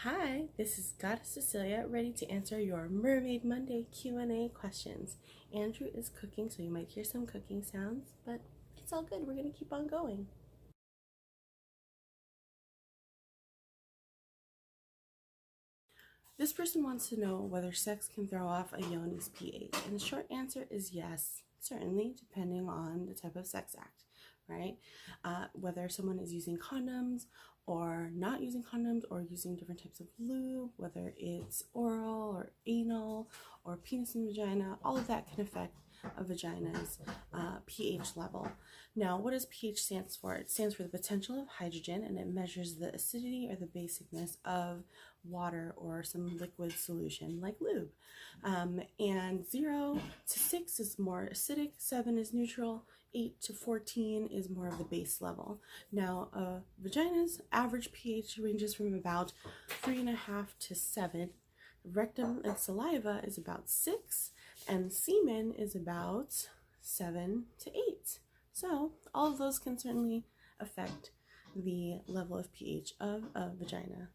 Hi, this is Goddess Cecilia, ready to answer your Mermaid Monday Q&A questions. Andrew is cooking, so you might hear some cooking sounds, but it's all good. We're going to keep on going. This person wants to know whether sex can throw off a yoni's pH, and the short answer is yes, certainly, depending on the type of sex act, right? Whether someone is using condoms or not using condoms or using different types of lube, whether it's oral or anal or penis and vagina, all of that can affect a vagina's pH level. Now, what does pH stands for? It stands for the potential of hydrogen, and it measures the acidity or the basicness of water or some liquid solution like lube. And 0 to 6 is more acidic, 7 is neutral, 8 to 14 is more of the base level. Now, vagina's average pH ranges from about 3.5 to 7. Rectum and saliva is about 6, and semen is about 7 to 8. So all of those can certainly affect the level of pH of a vagina.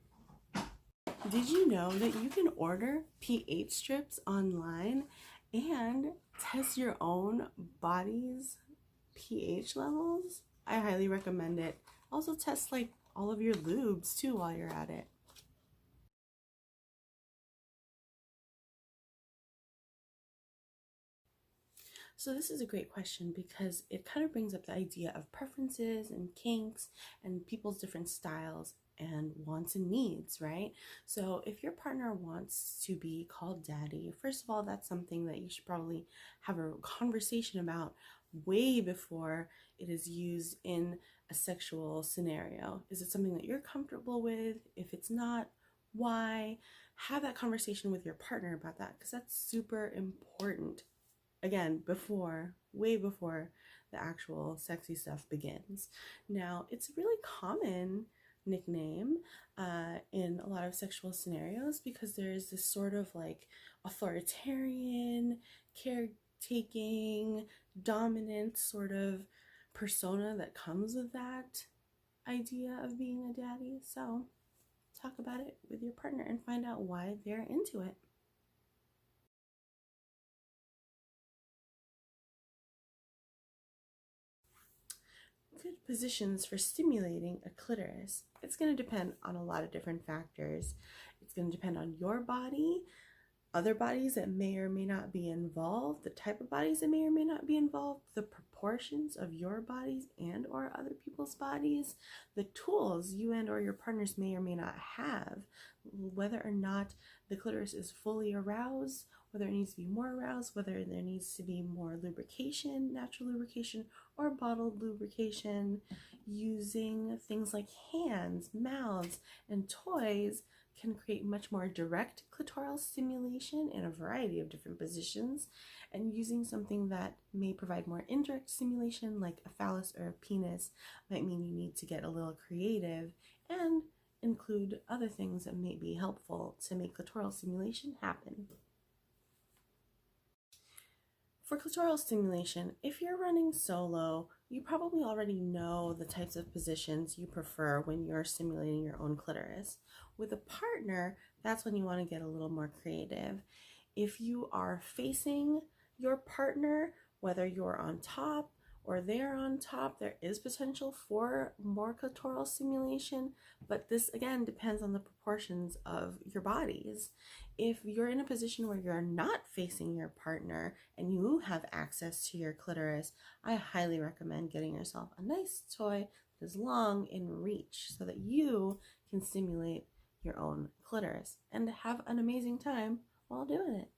Did you know that you can order pH strips online and test your own body's pH levels? I highly recommend it. Also test like all of your lubes too while you're at it. So this is a great question because it kind of brings up the idea of preferences and kinks and people's different styles and wants and needs, right? So if your partner wants to be called daddy, first of all, that's something that you should probably have a conversation about way before it is used in a sexual scenario. Is it something that you're comfortable with? If it's not, why? Have that conversation with your partner about that, because that's super important. Again, way before the actual sexy stuff begins. Now, it's a really common nickname in a lot of sexual scenarios because there's this sort of like authoritarian, caretaking, dominant sort of persona that comes with that idea of being a daddy. So talk about it with your partner and find out why they're into it. Good positions for stimulating a clitoris. It's going to depend on a lot of different factors. It's going to depend on your body, other bodies that may or may not be involved, the type of bodies that may or may not be involved, the proportions of your bodies and or other people's bodies, the tools you and or your partners may or may not have, whether or not the clitoris is fully aroused, whether it needs to be more aroused, whether there needs to be more lubrication, natural lubrication, or bottled lubrication. Using things like hands, mouths, and toys can create much more direct clitoral stimulation in a variety of different positions, and using something that may provide more indirect stimulation like a phallus or a penis might mean you need to get a little creative and include other things that may be helpful to make clitoral stimulation happen. For clitoral stimulation, if you're running solo, you probably already know the types of positions you prefer when you're stimulating your own clitoris. With a partner, that's when you want to get a little more creative. If you are facing your partner, whether you're on top or they're on top, there is potential for more clitoral stimulation, but this again depends on the proportions of your bodies. If you're in a position where you're not facing your partner and you have access to your clitoris, I highly recommend getting yourself a nice toy that is long in reach so that you can stimulate your own clitoris and have an amazing time while doing it.